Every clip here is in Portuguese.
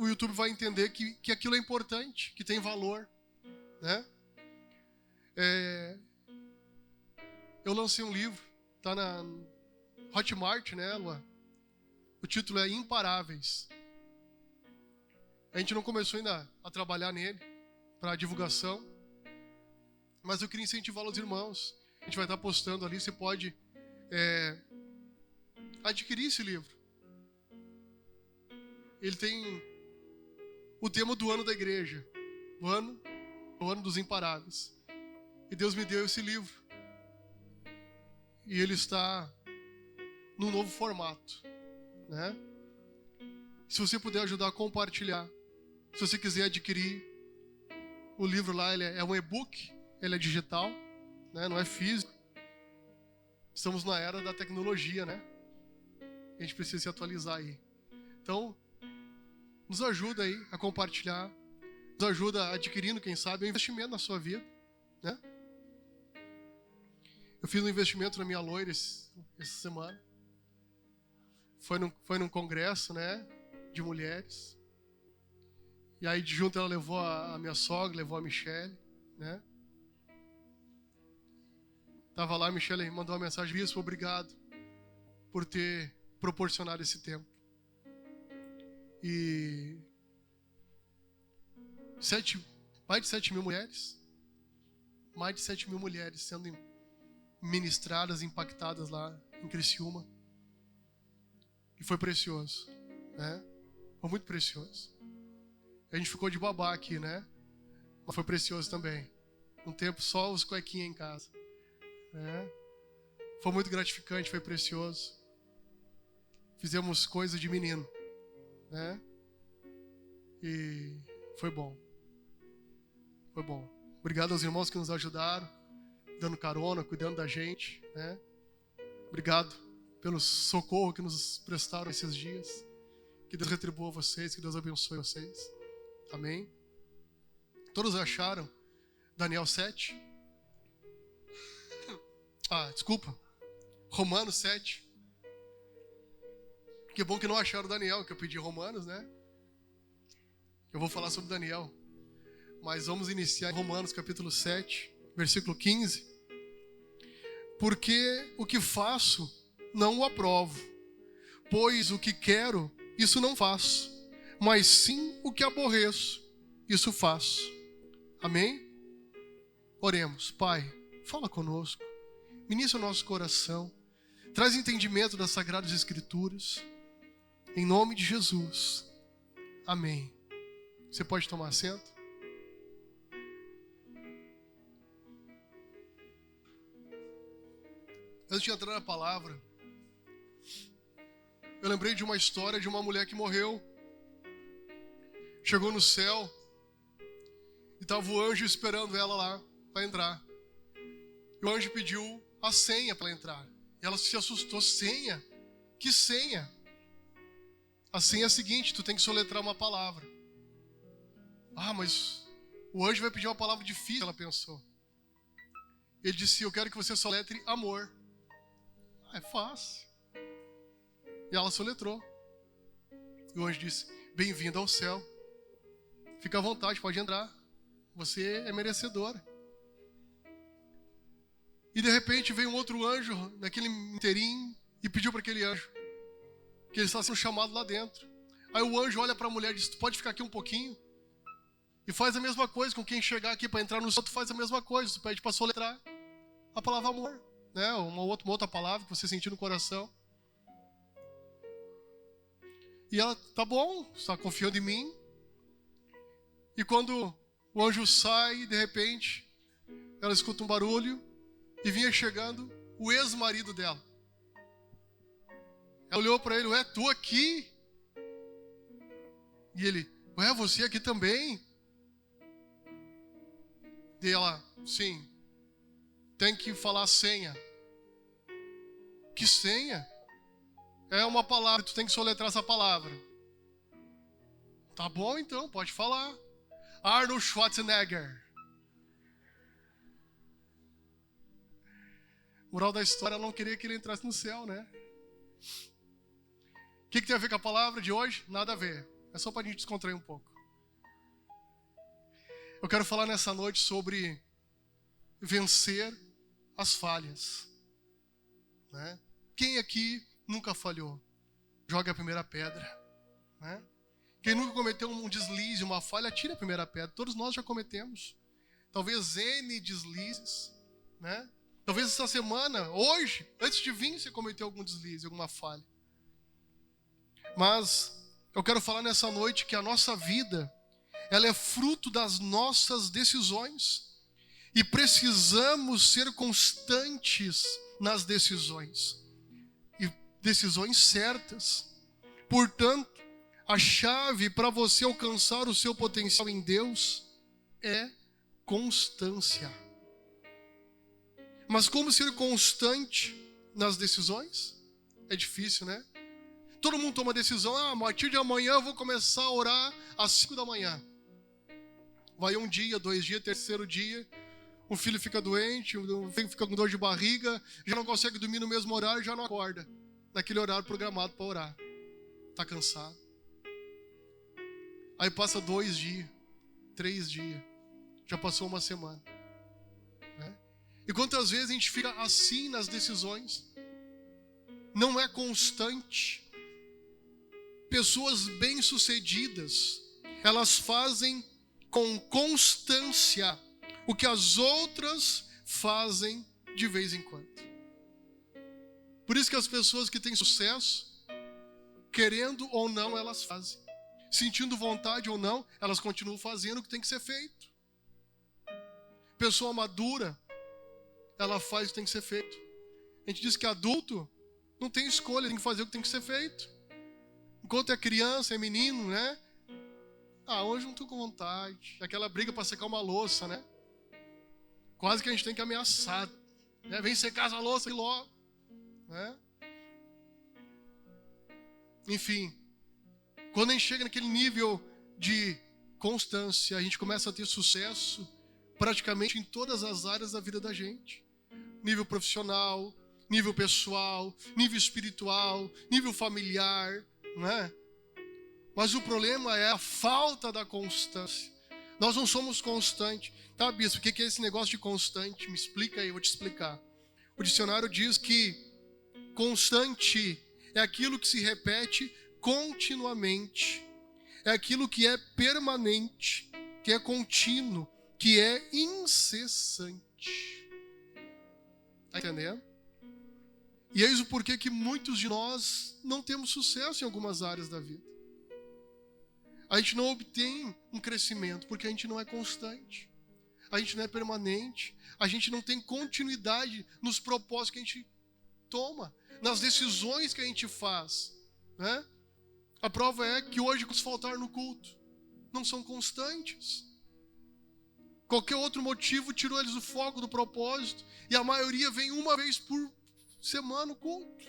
o YouTube vai entender que aquilo é importante, que tem valor, né? Eu lancei um livro, tá na Hotmart, né, Lua? O título é Imparáveis. A gente não começou ainda a trabalhar nele para divulgação, mas eu queria incentivar os irmãos. A gente vai estar postando ali, você pode adquirir esse livro. Ele tem o tema do ano da igreja, o ano dos imparáveis. E Deus me deu esse livro. E ele está num novo formato, né? Se você puder ajudar a compartilhar, se você quiser adquirir o livro lá, ele é um e-book, ele é digital, né? Não é físico. Estamos na era da tecnologia, né? A gente precisa se atualizar aí. Então, nos ajuda aí a compartilhar, nos ajuda adquirindo, quem sabe, um investimento na sua vida, né? Eu fiz um investimento na minha loira essa semana. Foi num congresso, né, de mulheres. E aí, de junto, ela levou a minha sogra, levou a Michele, né? Tava lá, a Michele mandou uma mensagem: Bispo, obrigado por ter proporcionado esse tempo. E mais de 7 mil mulheres, sendo ministradas, impactadas lá em Criciúma. E foi precioso, né? Foi muito precioso. A gente ficou de babá aqui, né? Mas foi precioso também. Um tempo só os cuequinhas em casa, né? Foi muito gratificante, foi precioso. Fizemos coisa de menino, né? E foi bom. Foi bom. Obrigado aos irmãos que nos ajudaram, dando carona, cuidando da gente, né? Obrigado pelo socorro que nos prestaram esses dias. Que Deus retribua vocês, que Deus abençoe vocês. Amém? Todos acharam Daniel 7? Desculpa. Romanos 7. Que bom que não acharam Daniel, que eu pedi Romanos, né? Eu vou falar sobre Daniel. Mas vamos iniciar em Romanos capítulo 7, versículo 15. Porque o que faço não o aprovo, pois o que quero, isso não faço, mas sim o que aborreço, isso faço. Amém? Oremos. Pai, fala conosco, ministra o nosso coração, traz entendimento das Sagradas Escrituras, em nome de Jesus. Amém. Você pode tomar assento? Antes de entrar na palavra, eu lembrei de uma história de uma mulher que morreu. Chegou no céu e estava o anjo esperando ela lá para entrar. E o anjo pediu a senha para entrar. E ela se assustou. Senha? Que senha? A senha é a seguinte: tu tem que soletrar uma palavra. Mas o anjo vai pedir uma palavra difícil, ela pensou. Ele disse: eu quero que você soletre amor. É fácil. E ela soletrou. E o anjo disse: bem-vindo ao céu. Fica à vontade, pode entrar. Você é merecedora. E de repente veio um outro anjo naquele inteirinho e pediu para aquele anjo que ele estava sendo chamado lá dentro. Aí o anjo olha para a mulher e diz: tu pode ficar aqui um pouquinho? E faz a mesma coisa com quem chegar aqui para entrar no céu. Tu faz a mesma coisa, tu pede para soletrar a palavra amor, né? Uma outra palavra que você sentir no coração. E ela: tá bom, está confiando em mim. E quando o anjo sai, de repente ela escuta um barulho e vinha chegando o ex-marido dela. Ela olhou para ele: ué, tu aqui? E ele: ué, você aqui também? E ela: sim, tem que falar senha. Que senha? É uma palavra, tu tem que soletrar essa palavra. Tá bom então, pode falar. Arnold Schwarzenegger. Moral da história, ela não queria que ele entrasse no céu, né? O que tem a ver com a palavra de hoje? Nada a ver. É só para a gente descontrair um pouco. Eu quero falar nessa noite sobre vencer as falhas. Né? Quem aqui nunca falhou? Joga a primeira pedra. Né? Quem nunca cometeu um deslize, uma falha, atira a primeira pedra. Todos nós já cometemos. Talvez N deslizes. Né? Talvez essa semana, hoje, antes de vir, você cometeu algum deslize, alguma falha. Mas eu quero falar nessa noite que a nossa vida, ela é fruto das nossas decisões. E precisamos ser constantes nas decisões. E decisões certas. Portanto, a chave para você alcançar o seu potencial em Deus é constância. Mas como ser constante nas decisões? É difícil, né? Todo mundo toma decisão, a partir de amanhã eu vou começar a orar às 5 da manhã. Vai um dia, 2 dias, terceiro dia, o filho fica doente, o filho fica com dor de barriga, já não consegue dormir no mesmo horário, já não acorda naquele horário programado para orar. Está cansado. Aí passa 2 dias, 3 dias, já passou uma semana. Né? E quantas vezes a gente fica assim nas decisões? Não é constante. Pessoas bem-sucedidas, elas fazem com constância o que as outras fazem de vez em quando. Por isso que as pessoas que têm sucesso, querendo ou não, elas fazem. Sentindo vontade ou não, elas continuam fazendo o que tem que ser feito. Pessoa madura, ela faz o que tem que ser feito. A gente diz que adulto não tem escolha, tem que fazer o que tem que ser feito. Enquanto é criança, é menino, né? Hoje não estou com vontade. Aquela briga para secar uma louça, né? Quase que a gente tem que ameaçar. Né? Vem secar essa louça aí logo. Né? Enfim, quando a gente chega naquele nível de constância, a gente começa a ter sucesso praticamente em todas as áreas da vida da gente. Nível profissional, nível pessoal, nível espiritual, nível familiar, não é? Mas o problema é a falta da constância. Nós não somos constantes. Tá, bispo, o que é esse negócio de constante? Me explica aí, eu vou te explicar. O dicionário diz que constante é aquilo que se repete continuamente. É aquilo que é permanente, que é contínuo, que é incessante. Tá entendendo? E eis o porquê que muitos de nós não temos sucesso em algumas áreas da vida. A gente não obtém um crescimento porque a gente não é constante. A gente não é permanente. A gente não tem continuidade nos propósitos que a gente toma, nas decisões que a gente faz. Né? A prova é que hoje, os faltar no culto, não são constantes. Qualquer outro motivo tirou eles do foco do propósito. E a maioria vem uma vez por semana no culto.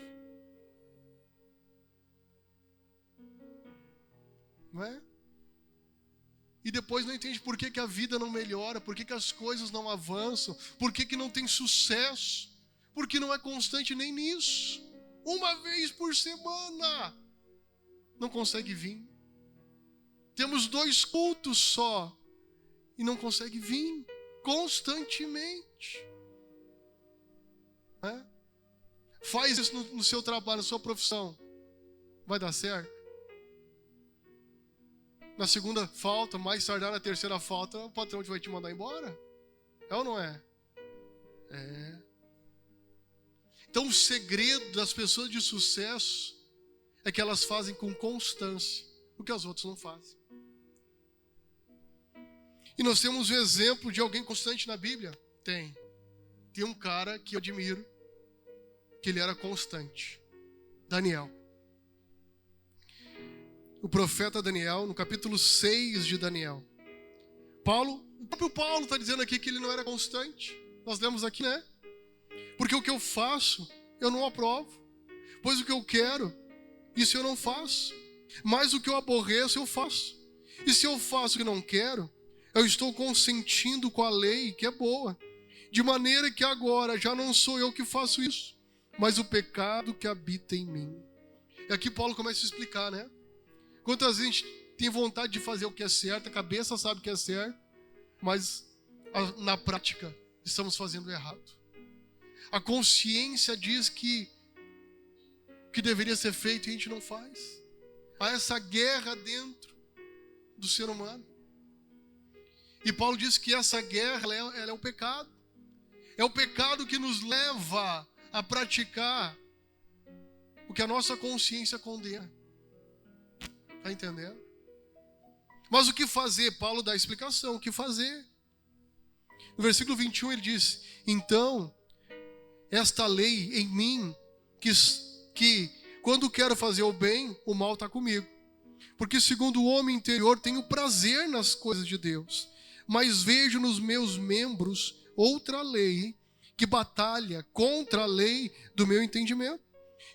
Não é? E depois não entende por que a vida não melhora, por que as coisas não avançam, por que não tem sucesso, porque não é constante nem nisso. Uma vez por semana não consegue vir. Temos 2 cultos só e não consegue vir constantemente. É? Faz isso no seu trabalho, na sua profissão. Vai dar certo? Na segunda falta, mais tardar na terceira falta, o patrão vai te mandar embora? É ou não é? É. Então o segredo das pessoas de sucesso é que elas fazem com constância o que as outras não fazem. E nós temos o exemplo de alguém constante na Bíblia? Tem. Tem um cara que eu admiro, que ele era constante. Daniel. O profeta Daniel, no capítulo 6 de Daniel. O próprio Paulo está dizendo aqui que ele não era constante. Nós lemos aqui, né? Porque o que eu faço, eu não aprovo. Pois o que eu quero, isso eu não faço. Mas o que eu aborreço, eu faço. E se eu faço o que não quero, eu estou consentindo com a lei que é boa. De maneira que agora já não sou eu que faço isso, mas o pecado que habita em mim. E aqui Paulo começa a explicar, né? Quantas vezes tem vontade de fazer o que é certo, a cabeça sabe o que é certo, mas na prática estamos fazendo errado. A consciência diz que o que deveria ser feito e a gente não faz. Há essa guerra dentro do ser humano. E Paulo diz que essa guerra ela é o pecado. É o pecado que nos leva a praticar o que a nossa consciência condena. Está entendendo? Mas o que fazer? Paulo dá a explicação. O que fazer? No versículo 21 ele diz: então, esta lei em mim, que quando quero fazer o bem, o mal está comigo. Porque segundo o homem interior, tenho prazer nas coisas de Deus. Mas vejo nos meus membros outra lei que batalha contra a lei do meu entendimento.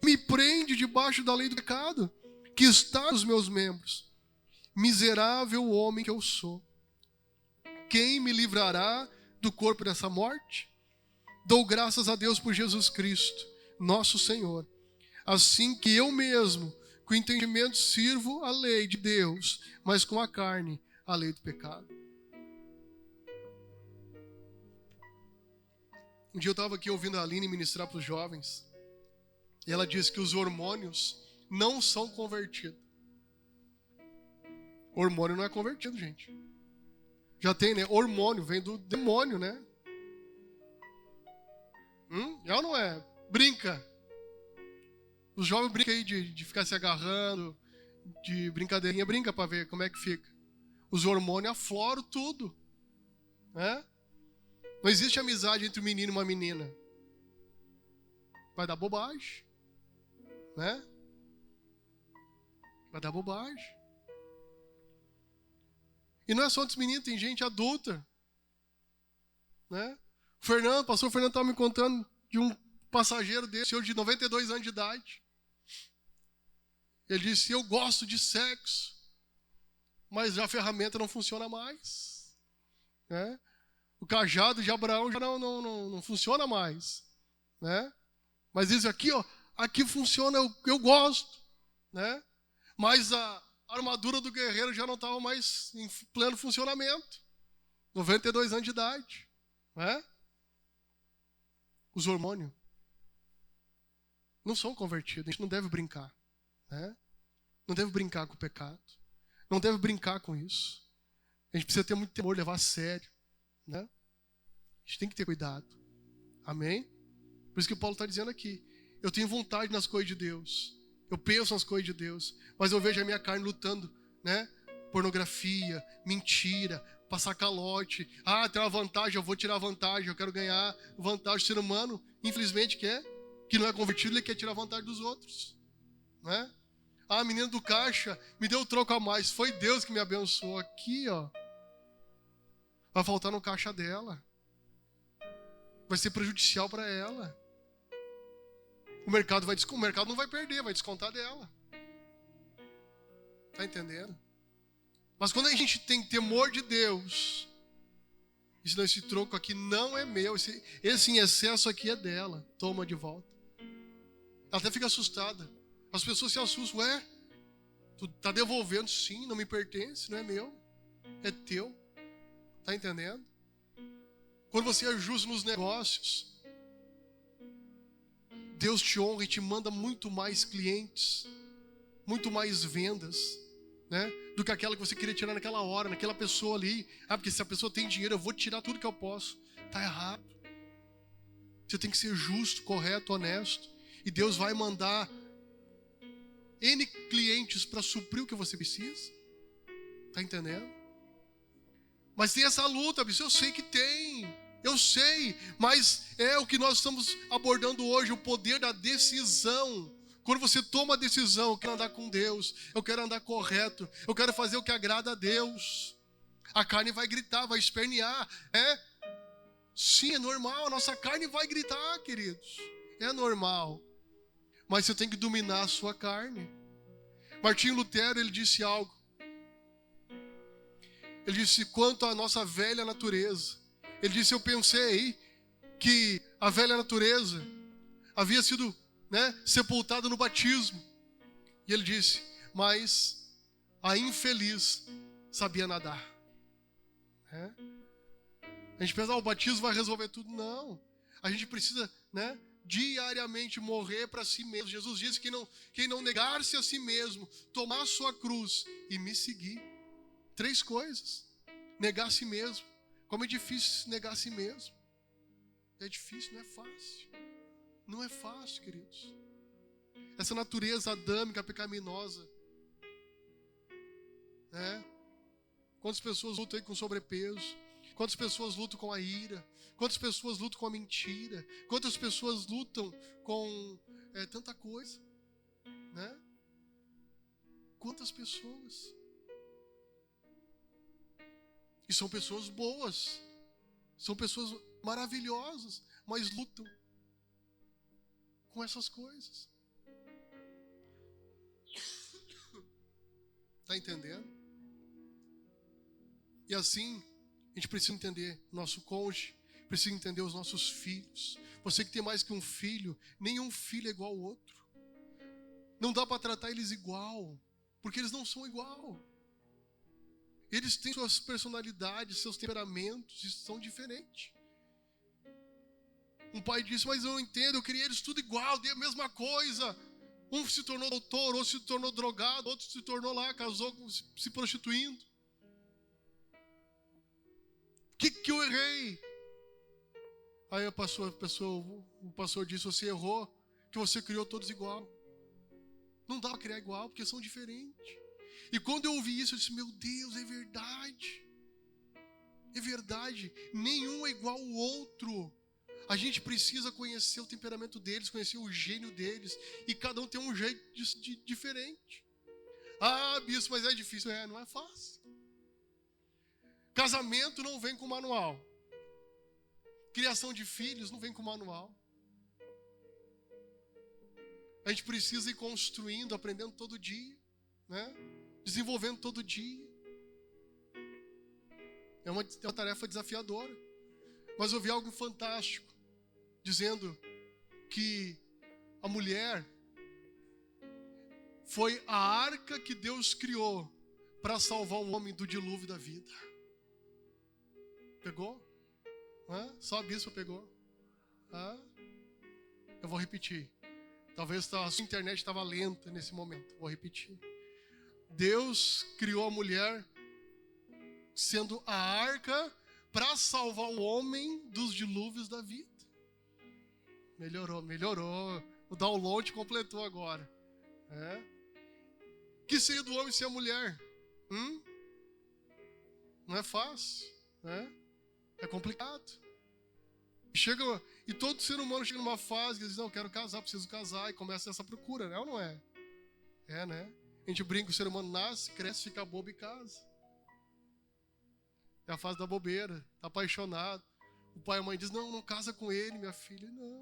Me prende debaixo da lei do pecado que está nos meus membros. Miserável homem que eu sou. Quem me livrará do corpo dessa morte? Dou graças a Deus por Jesus Cristo, nosso Senhor. Assim que eu mesmo, com entendimento, sirvo a lei de Deus, mas com a carne, a lei do pecado. Um dia eu estava aqui ouvindo a Aline ministrar para os jovens, e ela disse que os hormônios não são convertidos. Hormônio não é convertido, gente. Já tem, né? Hormônio, vem do demônio, né? É ou não é? Brinca. Os jovens brincam aí de ficar se agarrando, de brincadeirinha, brinca pra ver como é que fica. Os hormônios afloram tudo, né? Não existe amizade entre um menino e uma menina. Vai dar bobagem, né? Vai dar bobagem. E não é só dos meninos, tem gente adulta, né? O pastor Fernando estava me contando de um passageiro dele, senhor de 92 anos de idade. Ele disse: eu gosto de sexo, mas a ferramenta não funciona mais, né? O cajado de Abraão já não funciona mais, né? Mas diz aqui, ó, aqui funciona, eu gosto, né? Mas a armadura do guerreiro já não estava mais em pleno funcionamento. 92 anos de idade, né? Os hormônios não são convertidos, a gente não deve brincar, né? Não deve brincar com o pecado, não deve brincar com isso. A gente precisa ter muito temor, levar a sério, né? A gente tem que ter cuidado, amém? Por isso que Paulo está dizendo aqui: eu tenho vontade nas coisas de Deus, eu penso nas coisas de Deus, mas eu vejo a minha carne lutando, né? Pornografia, mentira, passar calote. Tem uma vantagem, eu vou tirar vantagem, eu quero ganhar vantagem. O ser humano, infelizmente, que não é convertido, ele quer tirar vantagem dos outros, né? A menina do caixa me deu um troco a mais, foi Deus que me abençoou. Aqui, ó, vai faltar no caixa dela, vai ser prejudicial para ela. O mercado não vai perder, vai descontar dela. Tá entendendo? Mas quando a gente tem temor de Deus, esse troco aqui não é meu, esse em excesso aqui é dela, toma de volta. Ela até fica assustada. As pessoas se assustam: ué, tu tá devolvendo? Sim, não me pertence, não é meu, é teu. Tá entendendo? Quando você é justo nos negócios, Deus te honra e te manda muito mais clientes, muito mais vendas, né? Do que aquela que você queria tirar naquela hora, naquela pessoa ali. Porque se a pessoa tem dinheiro, eu vou tirar tudo que eu posso. Tá errado. Você tem que ser justo, correto, honesto. E Deus vai mandar N clientes para suprir o que você precisa. Tá entendendo? Mas tem essa luta, eu sei que tem. Eu sei, mas é o que nós estamos abordando hoje, o poder da decisão. Quando você toma a decisão: eu quero andar com Deus, eu quero andar correto, eu quero fazer o que agrada a Deus, a carne vai gritar, vai espernear. Sim, é normal, a nossa carne vai gritar, queridos. É normal. Mas você tem que dominar a sua carne. Martinho Lutero, ele disse algo. Ele disse: quanto à nossa velha natureza, ele disse: eu pensei que a velha natureza havia sido, né, sepultada no batismo. E ele disse: mas a infeliz sabia nadar. A gente pensa, o batismo vai resolver tudo. Não. A gente precisa, diariamente morrer para si mesmo. Jesus disse que quem não negar-se a si mesmo, tomar a sua cruz e me seguir. 3 coisas. Negar a si mesmo. Como é difícil negar a si mesmo. É difícil, não é fácil. Não é fácil, queridos. Essa natureza adâmica, pecaminosa. Quantas pessoas lutam aí com sobrepeso? Quantas pessoas lutam com a ira? Quantas pessoas lutam com a mentira? Quantas pessoas lutam com tanta coisa? Quantas pessoas? E são pessoas boas. São pessoas maravilhosas, mas lutam com essas coisas. Está entendendo? E assim, a gente precisa entender nosso cônjuge, precisa entender os nossos filhos. Você que tem mais que um filho, nenhum filho é igual ao outro. Não dá para tratar eles igual, porque eles não são igual. Eles têm suas personalidades, seus temperamentos, e são diferentes. Um pai disse, mas eu não entendo, eu queria eles tudo igual, dei a mesma coisa. Um se tornou doutor, outro se tornou drogado, outro se tornou lá, casou se prostituindo. O que eu errei? Aí o pastor disse, você errou, que você criou todos igual. Não dá para criar igual, porque são diferentes. E quando eu ouvi isso, eu disse, meu Deus, é verdade. É verdade, nenhum é igual ao outro. A gente precisa conhecer o temperamento deles, conhecer o gênio deles. E cada um tem um jeito diferente. Ah, bispo, mas é difícil. Não é fácil. Casamento não vem com manual. Criação de filhos não vem com manual. A gente precisa ir construindo, aprendendo todo dia, desenvolvendo todo dia. É uma tarefa desafiadora. Mas eu vi algo fantástico, dizendo que a mulher foi a arca que Deus criou para salvar o homem do dilúvio da vida. Pegou? Só a bispa pegou. Eu vou repetir. Talvez a sua internet estava lenta nesse momento. Vou repetir. Deus criou a mulher sendo a arca para salvar o homem dos dilúvios da vida. Melhorou. O download completou agora. Que seria do homem ser a mulher? Não é fácil. É complicado. E todo ser humano chega numa fase que diz, não, eu quero casar, preciso casar, e começa essa procura, ou não é? A gente brinca, o ser humano nasce, cresce, fica bobo e casa. É a fase da bobeira, tá apaixonado. O pai e a mãe dizem, não casa com ele, minha filha. Não.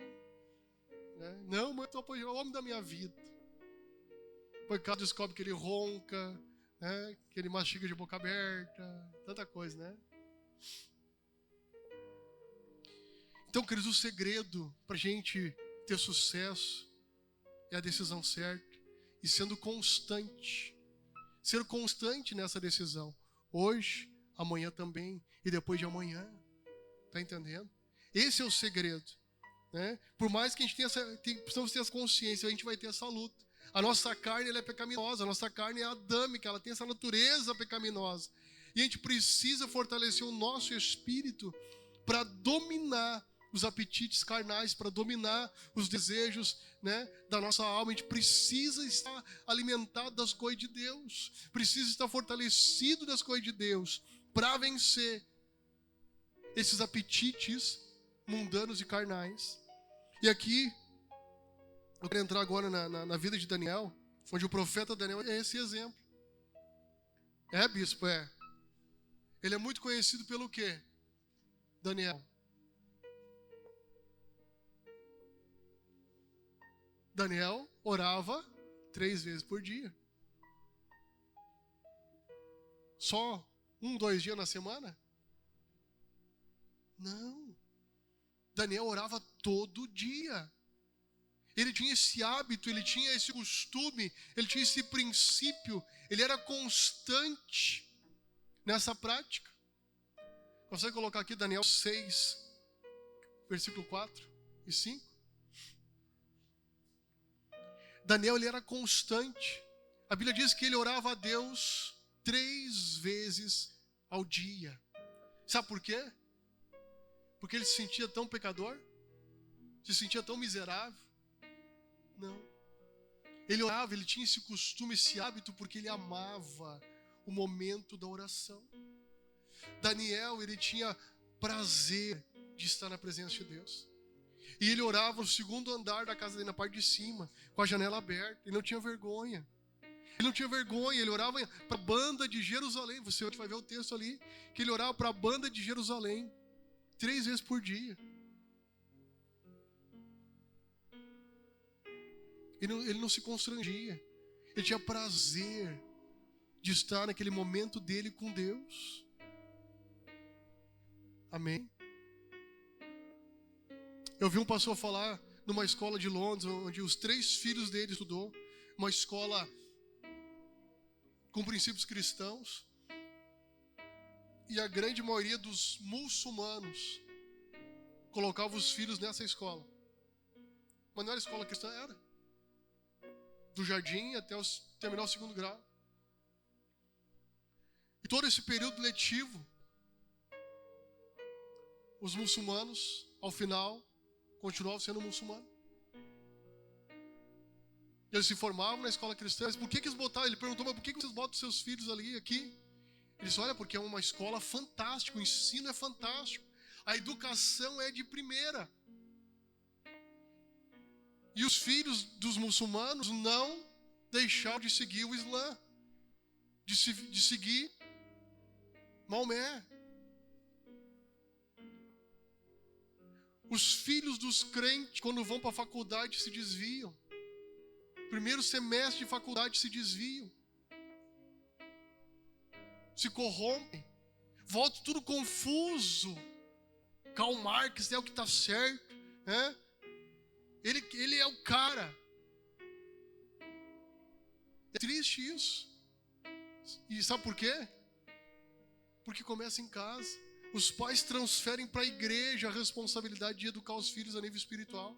Não, mãe, eu tô apaixonado, é o homem da minha vida. Depois casa descobre que ele ronca, que ele mastiga de boca aberta, tanta coisa, Então, queridos, o segredo para a gente ter sucesso é a decisão certa e sendo constante. Ser constante nessa decisão. Hoje, amanhã também e depois de amanhã. Está entendendo? Esse é o segredo. Por mais que a gente precisamos ter essa consciência, a gente vai ter essa luta. A nossa carne ela é pecaminosa, a nossa carne é adâmica, ela tem essa natureza pecaminosa. E a gente precisa fortalecer o nosso espírito para dominar os apetites carnais, para dominar os desejos da nossa alma. A gente precisa estar alimentado das coisas de Deus, precisa estar fortalecido das coisas de Deus para vencer esses apetites mundanos e carnais. E aqui, eu quero entrar agora na vida de Daniel, onde o profeta Daniel é esse exemplo. Bispo, Ele é muito conhecido pelo quê? Daniel. Daniel orava 3 vezes por dia. Só 1, 2 dias na semana? Não. Daniel orava todo dia. Ele tinha esse hábito, ele tinha esse costume, ele tinha esse princípio, ele era constante nessa prática. Consegue colocar aqui Daniel 6, versículo 4 e 5? Daniel, ele era constante. A Bíblia diz que ele orava a Deus 3 vezes ao dia. Sabe por quê? Porque ele se sentia tão pecador? Se sentia tão miserável? Não. Ele orava, ele tinha esse costume, esse hábito, porque ele amava o momento da oração. Daniel, ele tinha prazer de estar na presença de Deus. E ele orava no segundo andar da casa dele, na parte de cima, com a janela aberta. Ele não tinha vergonha. Ele orava para a banda de Jerusalém. Você vai ver o texto ali, que ele orava para a banda de Jerusalém 3 vezes por dia. Ele não se constrangia. Ele tinha prazer de estar naquele momento dele com Deus. Amém? Eu vi um pastor falar numa escola de Londres, onde os 3 filhos dele estudou, uma escola com princípios cristãos, e a grande maioria dos muçulmanos colocava os filhos nessa escola. Mas não era escola cristã, era do jardim até terminar o 2º grau. E todo esse período letivo, os muçulmanos, ao final, continuavam sendo muçulmanos. Eles se formavam na escola cristã. Mas por que eles botavam? Ele perguntou, mas por que vocês botam seus filhos ali, aqui? Ele disse, olha, porque é uma escola fantástica, o ensino é fantástico, a educação é de primeira. E os filhos dos muçulmanos não deixaram de seguir o Islã, de seguir Maomé. Os filhos dos crentes, quando vão para a faculdade, se desviam. Primeiro semestre de faculdade se desviam. Se corrompem. Volta tudo confuso. Karl Marx é o que está certo. Né? Ele é o cara. É triste isso. E sabe por quê? Porque começa em casa. Os pais transferem para a igreja a responsabilidade de educar os filhos a nível espiritual,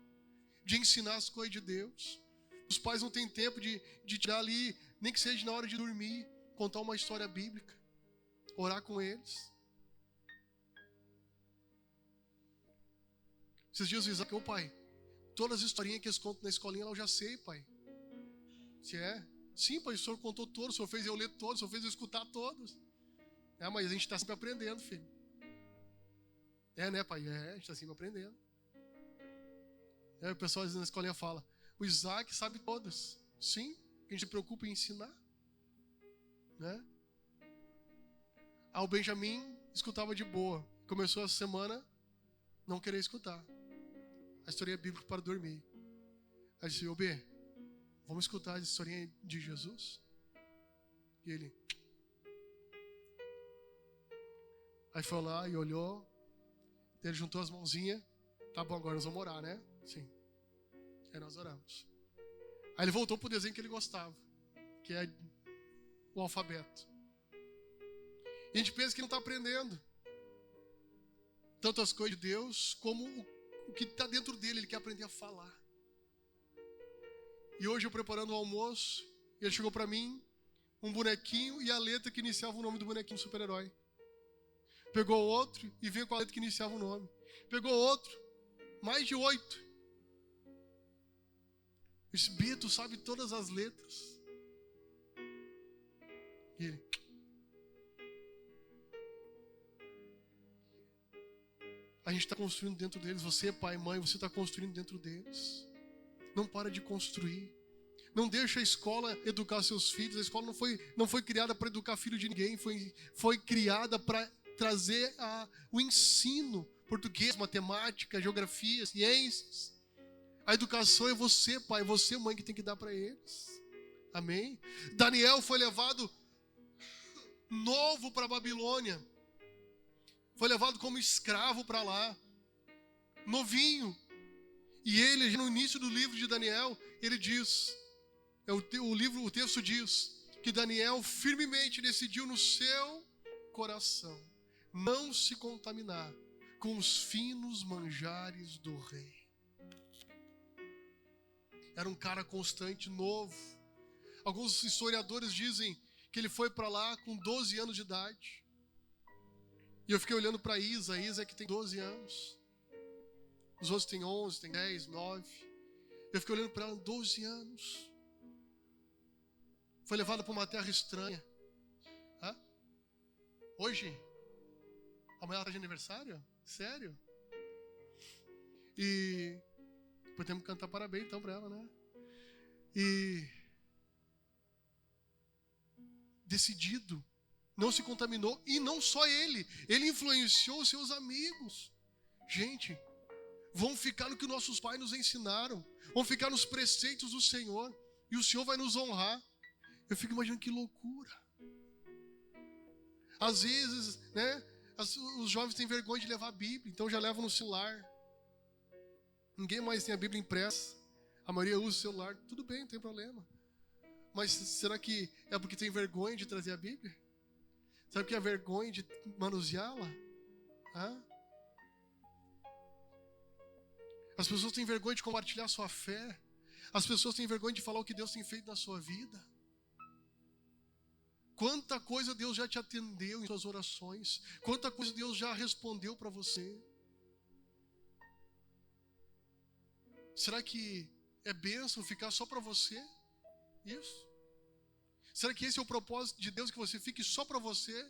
de ensinar as coisas de Deus. Os pais não têm tempo de tirar ali, nem que seja na hora de dormir, contar uma história bíblica, orar com eles. Esses dias o Isaac, ô pai, todas as historinhas que eles contam na escolinha eu já sei, pai. Se é? Sim, pai, o senhor contou todos, o senhor fez eu ler todos, o senhor fez eu escutar todos. Mas a gente está sempre aprendendo, filho. Né, pai? A gente está sempre aprendendo. O pessoal às vezes na escolinha fala, o Isaac sabe todas. Sim, a gente se preocupa em ensinar. Né? O Benjamin escutava de boa. Começou essa semana não querer escutar. A historinha bíblica para dormir. Aí disse, B, vamos escutar a historinha de Jesus? E ele... Aí foi lá e olhou. Ele juntou as mãozinhas. Tá bom, agora nós vamos orar, né? Sim. Aí nós oramos. Aí ele voltou pro desenho que ele gostava, que é o alfabeto. E a gente pensa que não está aprendendo tanto as coisas de Deus, como o que está dentro dele. Ele quer aprender a falar. E hoje eu preparando o almoço, ele chegou para mim, um bonequinho e a letra que iniciava o nome do bonequinho super-herói. Pegou outro e veio com a letra que iniciava o nome. Pegou outro, mais de 8. Esse Bito sabe todas as letras. E ele... A gente está construindo dentro deles. Você, pai e mãe, você está construindo dentro deles. Não para de construir. Não deixa a escola educar seus filhos. A escola não foi criada para educar filho de ninguém. Foi criada para trazer o ensino. Português, matemática, geografia, ciências. A educação é você, pai, você, mãe, que tem que dar para eles. Amém? Daniel foi levado novo para a Babilônia. Foi levado como escravo para lá. Novinho. E ele, no início do livro de Daniel, ele diz, o texto diz, que Daniel firmemente decidiu no seu coração não se contaminar com os finos manjares do rei. Era um cara constante, novo. Alguns historiadores dizem que ele foi para lá com 12 anos de idade. E eu fiquei olhando para Isa é que tem 12 anos. Os outros têm 11, têm 10, 9. Eu fiquei olhando para ela, 12 anos. Foi levada para uma terra estranha. Hã? Hoje? Amanhã ela está de aniversário? Sério? E podemos cantar parabéns então para ela, né? E decidido, não se contaminou. E não só ele influenciou os seus amigos. Gente, vamos ficar no que nossos pais nos ensinaram, vamos ficar nos preceitos do Senhor, e o Senhor vai nos honrar. Eu fico imaginando que loucura. Às vezes, né, os jovens têm vergonha de levar a Bíblia, então já levam no celular. Ninguém mais tem a Bíblia impressa, a maioria usa o celular. Tudo bem, não tem problema. Mas será que é porque tem vergonha de trazer a Bíblia? Será que é vergonha de manuseá-la? As pessoas têm vergonha de compartilhar a sua fé. As pessoas têm vergonha de falar o que Deus tem feito na sua vida. Quanta coisa Deus já te atendeu em suas orações. Quanta coisa Deus já respondeu para você. Será que é bênção ficar só para você? Isso? Será que esse é o propósito de Deus, que você fique só para você?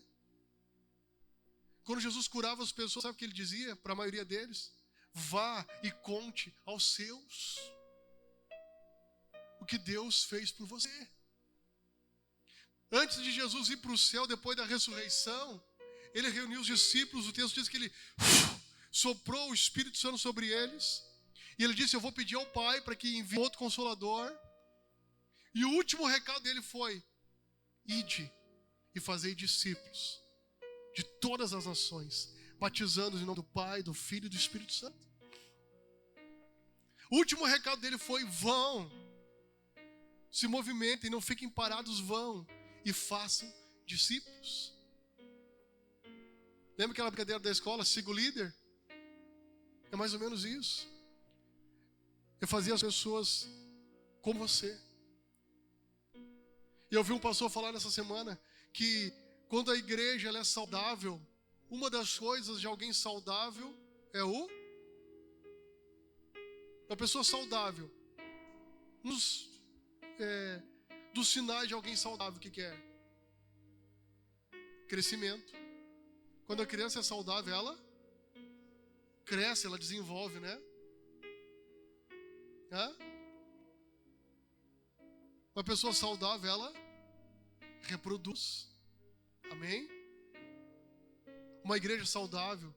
Quando Jesus curava as pessoas, sabe o que ele dizia para a maioria deles? Vá e conte aos seus o que Deus fez por você. Antes de Jesus ir para o céu, depois da ressurreição, ele reuniu os discípulos. O texto diz que ele soprou o Espírito Santo sobre eles. E ele disse, eu vou pedir ao Pai para que envie outro Consolador. E o último recado dele foi, ide e fazei discípulos de todas as nações, batizando-os em nome do Pai, do Filho e do Espírito Santo. O último recado dele foi, vão, se movimentem, não fiquem parados, vão e façam discípulos. Lembra aquela brincadeira da escola, siga o líder? É mais ou menos isso. Eu fazia as pessoas como você. E eu vi um pastor falar nessa semana que quando a igreja ela é saudável, uma das coisas de alguém saudável é a pessoa saudável. Dos sinais de alguém saudável, o que é? Crescimento. Quando a criança é saudável, ela cresce, ela desenvolve, né? Uma pessoa saudável, ela reproduz. Amém? Uma igreja saudável,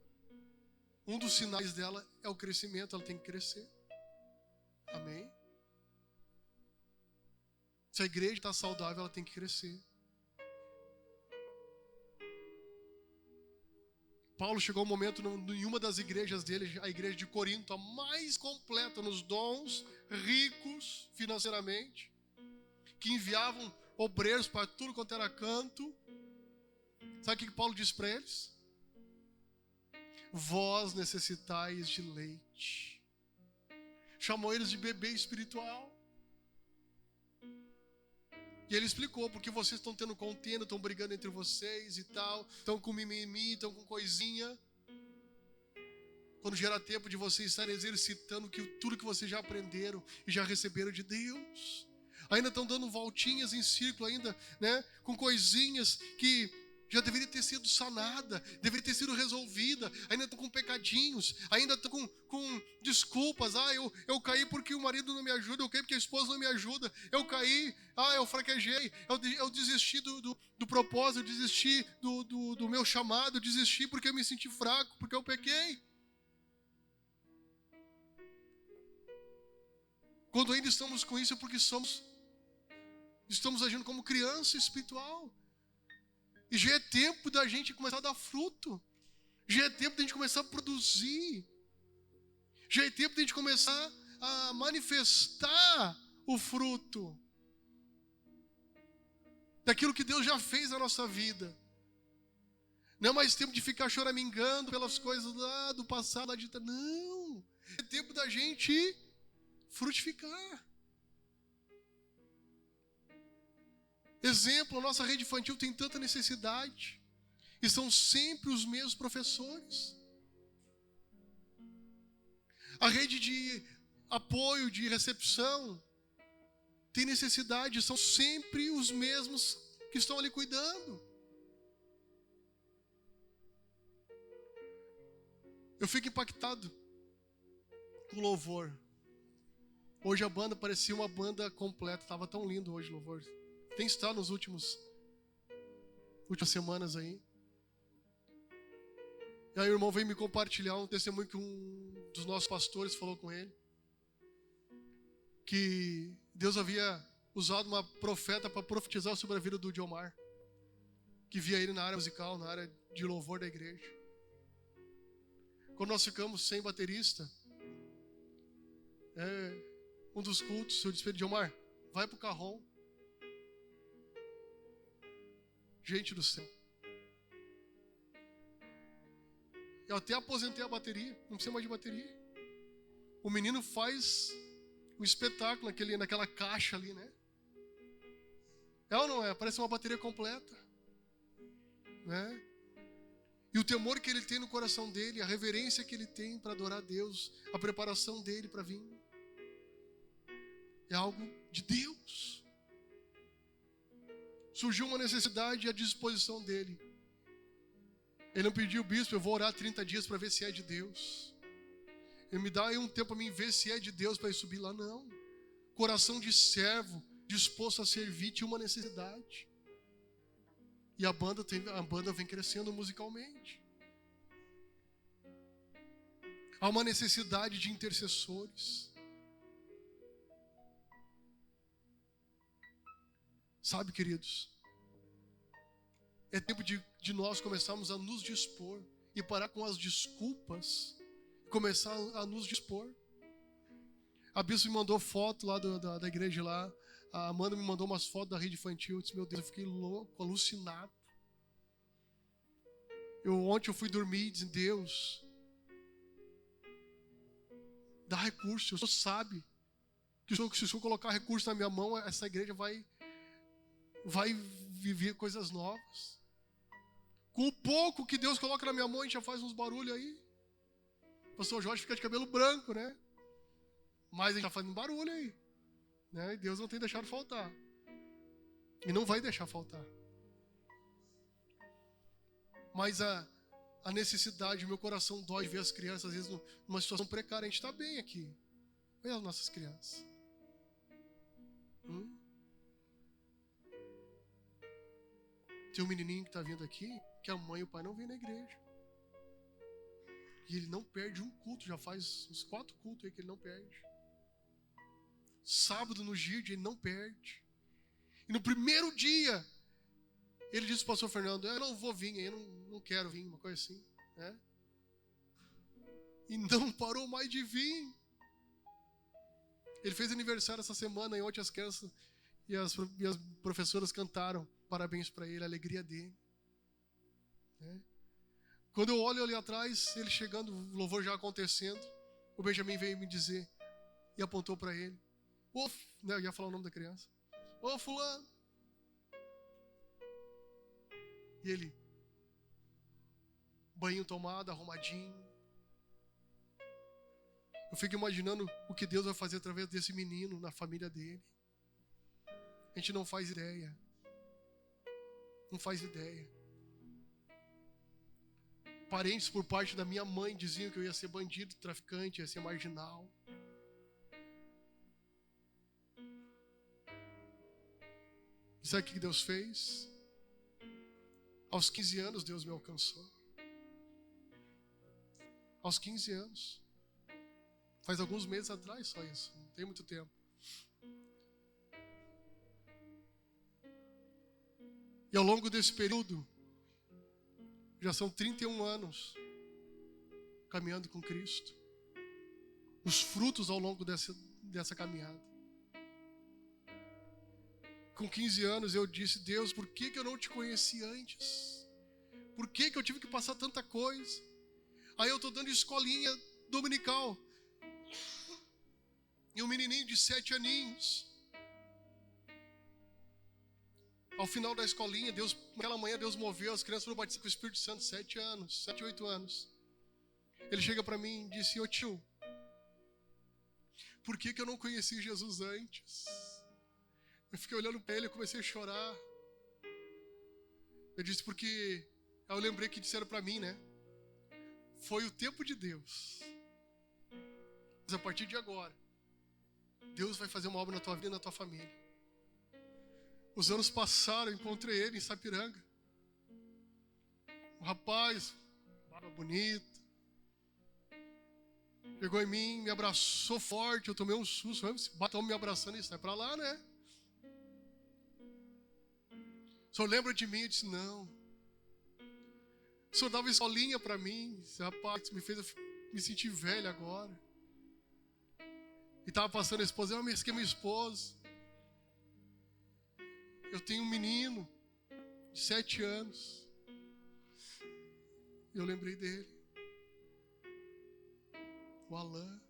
um dos sinais dela é o crescimento, ela tem que crescer. Amém? Se a igreja está saudável, ela tem que crescer. Paulo chegou um momento em uma das igrejas dele, a igreja de Corinto, a mais completa nos dons, ricos financeiramente, que enviavam obreiros para tudo quanto era canto. Sabe o que Paulo diz para eles? Vós necessitais de leite. Chamou eles de bebê espiritual. E ele explicou, porque vocês estão tendo contenda, estão brigando entre vocês e tal, estão com mimimi, estão com coisinha. Quando gera tempo de vocês estarem exercitando tudo que vocês já aprenderam e já receberam de Deus. Ainda estão dando voltinhas em círculo ainda, né? Com coisinhas que já deveria ter sido sanada, deveria ter sido resolvida. Ainda estão com pecadinhos, ainda estão com desculpas. Eu caí porque o marido não me ajuda, eu caí porque a esposa não me ajuda, eu caí, eu fraquejei, eu desisti do propósito, eu desisti do meu chamado, eu desisti porque eu me senti fraco, porque eu pequei. Quando ainda estamos com isso é porque estamos agindo como criança espiritual. E já é tempo da gente começar a dar fruto. Já é tempo da gente começar a produzir. Já é tempo da gente começar a manifestar o fruto daquilo que Deus já fez na nossa vida. Não é mais tempo de ficar choramingando pelas coisas lá do passado, lá de trás. Não. É tempo da gente frutificar. Exemplo, a nossa rede infantil tem tanta necessidade. E são sempre os mesmos professores. A rede de apoio, de recepção, tem necessidade. São sempre os mesmos que estão ali cuidando. Eu fico impactado com o louvor. Hoje a banda parecia uma banda completa. Estava tão lindo hoje o louvor. Tem estado nas últimas semanas aí. E aí o irmão veio me compartilhar um testemunho que um dos nossos pastores falou com ele. Que Deus havia usado uma profeta para profetizar sobre a vida do Diomar. Que via ele na área musical, na área de louvor da igreja. Quando nós ficamos sem baterista, um dos cultos, eu disse para ele, Diomar, vai pro carrom. Gente do céu. Eu até aposentei a bateria, não precisa mais de bateria. O menino faz um espetáculo naquela caixa ali, né? É ou não é? Parece uma bateria completa. Né? E o temor que ele tem no coração dele, a reverência que ele tem para adorar a Deus, a preparação dele para vir, é algo de Deus. Surgiu uma necessidade à disposição dele. Ele não pediu, bispo, eu vou orar 30 dias para ver se é de Deus. Ele me dá aí um tempo para mim ver se é de Deus para ir subir lá. Não. Coração de servo, disposto a servir, tinha uma necessidade. E a banda vem crescendo musicalmente. Há uma necessidade de intercessores. Sabe, queridos, é tempo de nós começarmos a nos dispor e parar com as desculpas e começar a nos dispor. A bispo me mandou foto lá da igreja lá, a Amanda me mandou umas fotos da rede infantil. Eu disse, meu Deus, eu fiquei louco, alucinado. Ontem eu fui dormir e disse, Deus, dá recurso, o Senhor sabe que se o Senhor colocar recurso na minha mão, essa igreja vai viver coisas novas. Com o pouco que Deus coloca na minha mão, a gente já faz uns barulhos aí. O pastor Jorge fica de cabelo branco, né? Mas a gente está fazendo barulho aí. Né? E Deus não tem deixado faltar. E não vai deixar faltar. Mas a necessidade, o meu coração dói de ver as crianças, às vezes, numa situação precária. A gente está bem aqui. Olha as nossas crianças. Tem um menininho que está vindo aqui, que a mãe e o pai não vêm na igreja. E ele não perde um culto, já faz uns 4 cultos aí que ele não perde. Sábado no GIRD ele não perde. E no primeiro dia, ele disse para o pastor Fernando, eu não vou vir, eu não quero vir, uma coisa assim. Né? E não parou mais de vir. Ele fez aniversário essa semana e ontem as crianças e as professoras cantaram parabéns para ele, a alegria dele. Né? Quando eu olho ali atrás, ele chegando, o louvor já acontecendo, o Benjamin veio me dizer e apontou para ele. Eu ia falar o nome da criança. Ô fulano. E ele, banho tomado, arrumadinho. Eu fico imaginando o que Deus vai fazer através desse menino na família dele. A gente não faz ideia. Não faz ideia. Parentes por parte da minha mãe diziam que eu ia ser bandido, traficante, ia ser marginal. E sabe o que Deus fez? Aos 15 anos Deus me alcançou. Aos 15 anos. Faz alguns meses atrás só isso, não tem muito tempo. E ao longo desse período, já são 31 anos caminhando com Cristo. os frutos ao longo dessa caminhada. Com 15 anos eu disse: Deus, por que eu não te conheci antes? Por que eu tive que passar tanta coisa? Aí eu estou dando escolinha dominical. E um menininho de 7 aninhos. Ao final da escolinha, naquela manhã Deus moveu, as crianças foram batizadas com o Espírito Santo, 7 anos, 7, 8 anos. Ele chega para mim e disse: ô tio, por que eu não conheci Jesus antes? Eu fiquei olhando para ele e comecei a chorar. Eu disse: porque eu lembrei que disseram para mim, né? Foi o tempo de Deus. Mas a partir de agora, Deus vai fazer uma obra na tua vida e na tua família. Os anos passaram, eu encontrei ele em Sapiranga. Um rapaz, barba bonita. Pegou em mim, me abraçou forte, eu tomei um susto. Bateu me abraçando e sai pra lá, né? O senhor lembra de mim? Eu disse: não. O senhor dava escolinha pra mim. Esse rapaz me fez me sentir velho agora. E estava passando a esposa. Eu mesquei minha esposa. Eu tenho um menino de 7 anos. Eu lembrei dele. O Alain.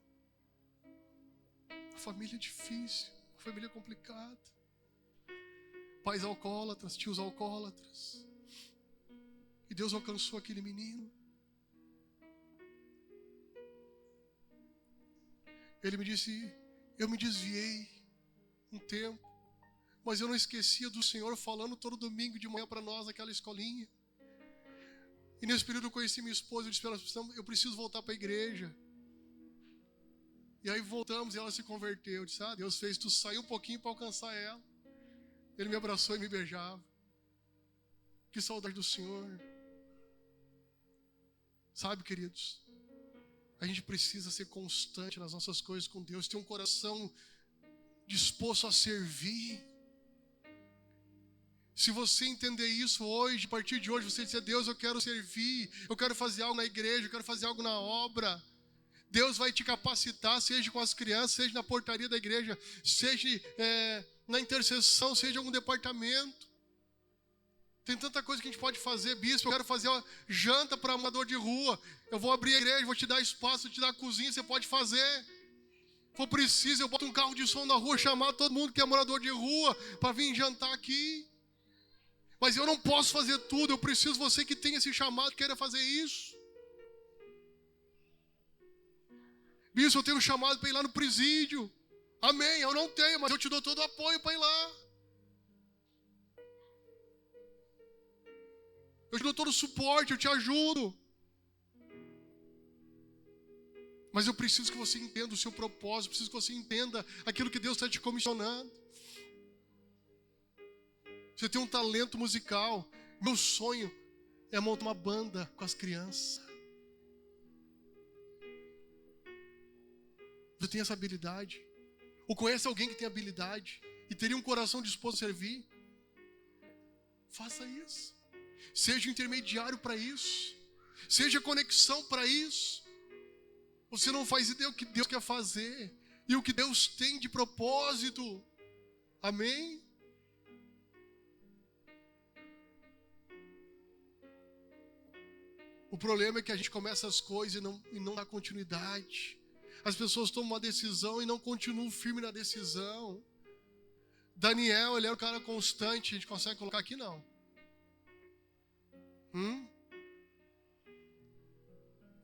Uma família difícil. Uma família complicada. Pais alcoólatras, tios alcoólatras. E Deus alcançou aquele menino. Ele me disse: eu me desviei um tempo, mas eu não esquecia do Senhor falando todo domingo de manhã para nós naquela escolinha. E nesse período eu conheci minha esposa. Eu disse: eu preciso voltar para a igreja. E aí voltamos e ela se converteu. Eu disse: Deus fez tu sair um pouquinho para alcançar ela. Ele me abraçou e me beijava. Que saudade do Senhor. Sabe, queridos, a gente precisa ser constante nas nossas coisas com Deus, ter um coração disposto a servir. Se você entender isso hoje, a partir de hoje, você dizer: Deus, eu quero servir, eu quero fazer algo na igreja, eu quero fazer algo na obra. Deus vai te capacitar, seja com as crianças, seja na portaria da igreja, seja na intercessão, seja em algum departamento. Tem tanta coisa que a gente pode fazer. Bispo, eu quero fazer uma janta para morador de rua. Eu vou abrir a igreja, vou te dar espaço, vou te dar a cozinha, você pode fazer. Se for preciso, eu boto um carro de som na rua, chamar todo mundo que é morador de rua para vir jantar aqui. Mas eu não posso fazer tudo, eu preciso você que tem esse chamado, queira fazer isso. Bispo, eu tenho um chamado para ir lá no presídio. Amém, eu não tenho, mas eu te dou todo o apoio para ir lá. Eu te dou todo o suporte, eu te ajudo. Mas eu preciso que você entenda o seu propósito, preciso que você entenda aquilo que Deus está te comissionando. Você tem um talento musical. Meu sonho é montar uma banda com as crianças. Você tem essa habilidade? Ou conhece alguém que tem habilidade e teria um coração disposto a servir? Faça isso. Seja intermediário para isso. Seja conexão para isso. Você não faz ideia o que Deus quer fazer e o que Deus tem de propósito. Amém? O problema é que a gente começa as coisas e não dá continuidade. As pessoas tomam uma decisão e não continuam firme na decisão. Daniel, ele era um cara constante. A gente consegue colocar aqui? Não.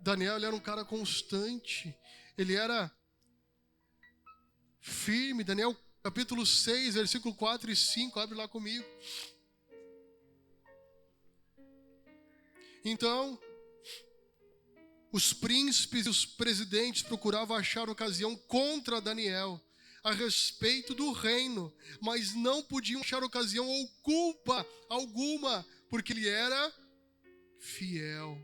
Daniel, ele era um cara constante. Ele era firme. Daniel, capítulo 6, versículo 4 e 5. Abre lá comigo. Então, os príncipes e os presidentes procuravam achar ocasião contra Daniel a respeito do reino, mas não podiam achar ocasião ou culpa alguma, porque ele era fiel.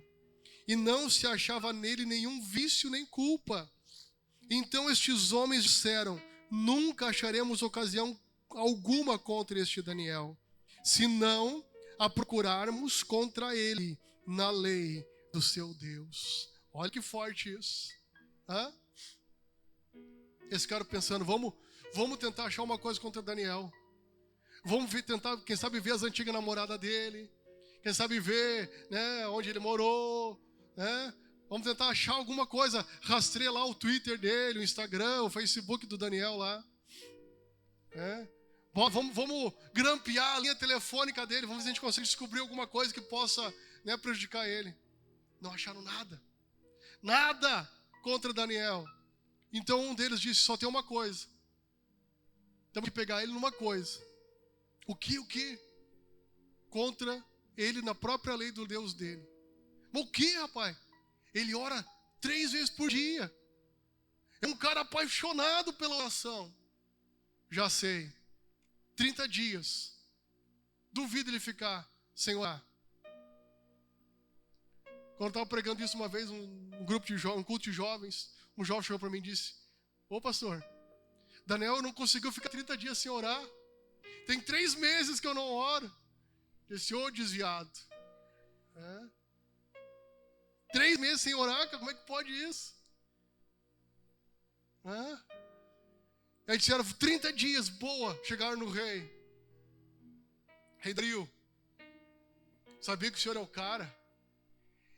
E não se achava nele nenhum vício nem culpa. Então estes homens disseram: nunca acharemos ocasião alguma contra este Daniel, senão a procurarmos contra ele na lei do seu Deus. Olha que forte isso. Esse cara pensando, vamos tentar achar uma coisa contra Daniel. Vamos tentar, quem sabe, ver as antigas namoradas dele. Quem sabe ver, né, onde ele morou, né? Vamos tentar achar alguma coisa. Rastreia lá o Twitter dele, o Instagram, o Facebook do Daniel lá. Né? Vamos grampear a linha telefônica dele. Vamos ver se a gente consegue descobrir alguma coisa que possa, né, prejudicar ele. Não acharam nada. Nada contra Daniel. Então um deles disse, só tem uma coisa. Temos que pegar ele numa coisa. O que? Contra ele na própria lei do Deus dele. Mas o que, rapaz? Ele ora 3 vezes por dia. É um cara apaixonado pela oração. Já sei. 30 dias. Duvido ele ficar sem orar. Quando eu estava pregando isso uma vez, um culto de jovens, um jovem chegou para mim e disse, ô pastor, Daniel não conseguiu ficar 30 dias sem orar. Tem 3 meses que eu não oro. Disse, ô desviado. 3 meses sem orar, como é que pode isso? Aí disseram, 30 dias, boa, chegaram no rei. Rei Dario, sabia que o senhor é o cara?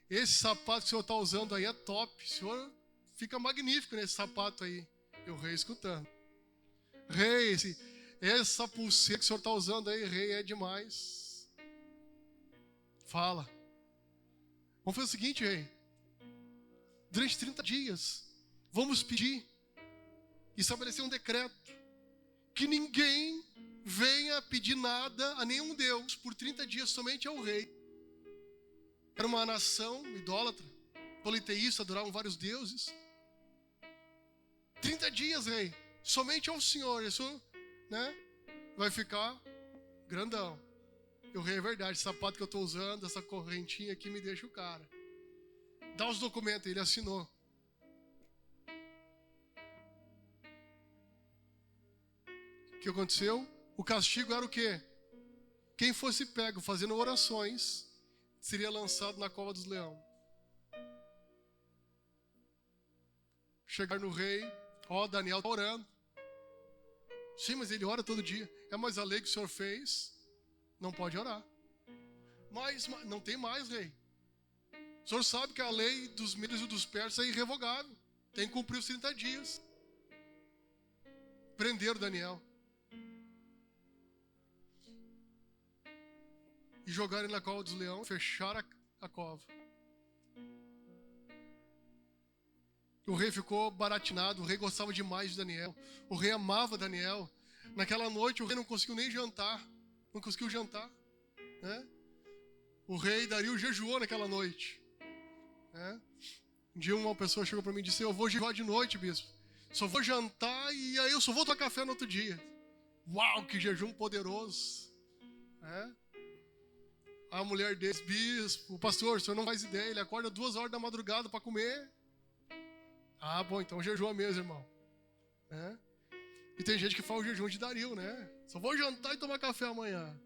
Esse sapato que o senhor está usando aí é top. O senhor fica magnífico nesse sapato aí. E o rei escutando. Rei, essa pulseira que o senhor está usando aí, rei, é demais. Fala. Vamos fazer o seguinte, rei. Durante 30 dias, vamos pedir e estabelecer um decreto que ninguém venha pedir nada a nenhum Deus por 30 dias, somente ao rei. Era uma nação idólatra, politeísta, adoravam vários deuses. 30 dias, rei, somente ao Senhor. Isso, né, vai ficar grandão. E o rei, é verdade, esse sapato que eu estou usando, essa correntinha aqui me deixa o cara. Dá os documentos, ele assinou. O que aconteceu? O castigo era o quê? Quem fosse pego fazendo orações seria lançado na cova dos leões. Chegar no rei, Daniel está orando. Sim, mas ele ora todo dia. Mas a lei que o senhor fez, não pode orar. Mas não tem mais, rei. O senhor sabe que a lei dos medos e dos persas é irrevogável. Tem que cumprir os 30 dias. Prenderam Daniel. E jogaram ele na cova dos leões, fecharam a cova. O rei ficou baratinado, o rei gostava demais de Daniel. O rei amava Daniel. Naquela noite o rei não conseguiu nem jantar. Não conseguiu jantar. Né? O rei Dario jejuou naquela noite. Né? Um dia uma pessoa chegou para mim e disse, eu vou jejuar de noite, bispo. Só vou jantar e aí eu só vou tomar café no outro dia. Uau, que jejum poderoso. A mulher desse, bispo, pastor, o senhor não faz ideia, ele acorda 2 horas da madrugada para comer. Bom, então jejua mesmo, irmão. E tem gente que faz o jejum de Dario, né? Só vou jantar e tomar café amanhã.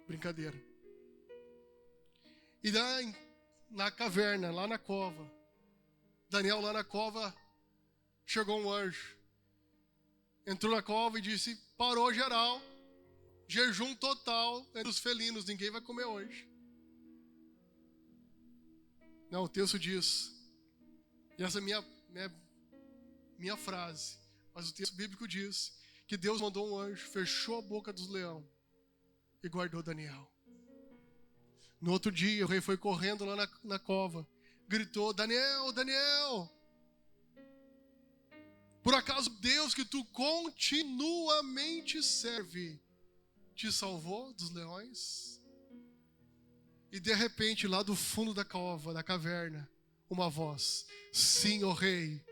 Brincadeira. E lá na caverna, lá na cova, Daniel lá na cova, chegou um anjo. Entrou na cova e disse, parou geral, jejum total entre os felinos, ninguém vai comer hoje. Não, o texto diz, e essa é minha frase, mas o texto bíblico diz que Deus mandou um anjo, fechou a boca dos leões e guardou Daniel. No outro dia, o rei foi correndo lá na cova, gritou, Daniel, Daniel, por acaso Deus que tu continuamente serve, te salvou dos leões? E de repente, lá do fundo da cova, da caverna, uma voz, sim, ó rei,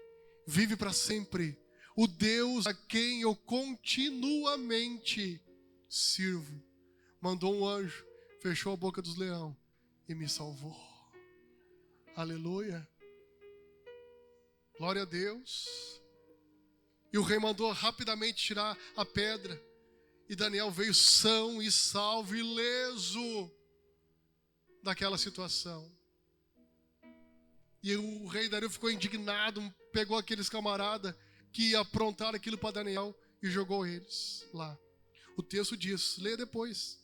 vive para sempre, o Deus a quem eu continuamente sirvo, mandou um anjo, fechou a boca dos leões e me salvou. Aleluia. Glória a Deus. E o rei mandou rapidamente tirar a pedra. E Daniel veio são e salvo, ileso daquela situação. E o rei Dario ficou indignado, pegou aqueles camaradas que aprontaram aquilo para Daniel e jogou eles lá. O texto diz, leia depois.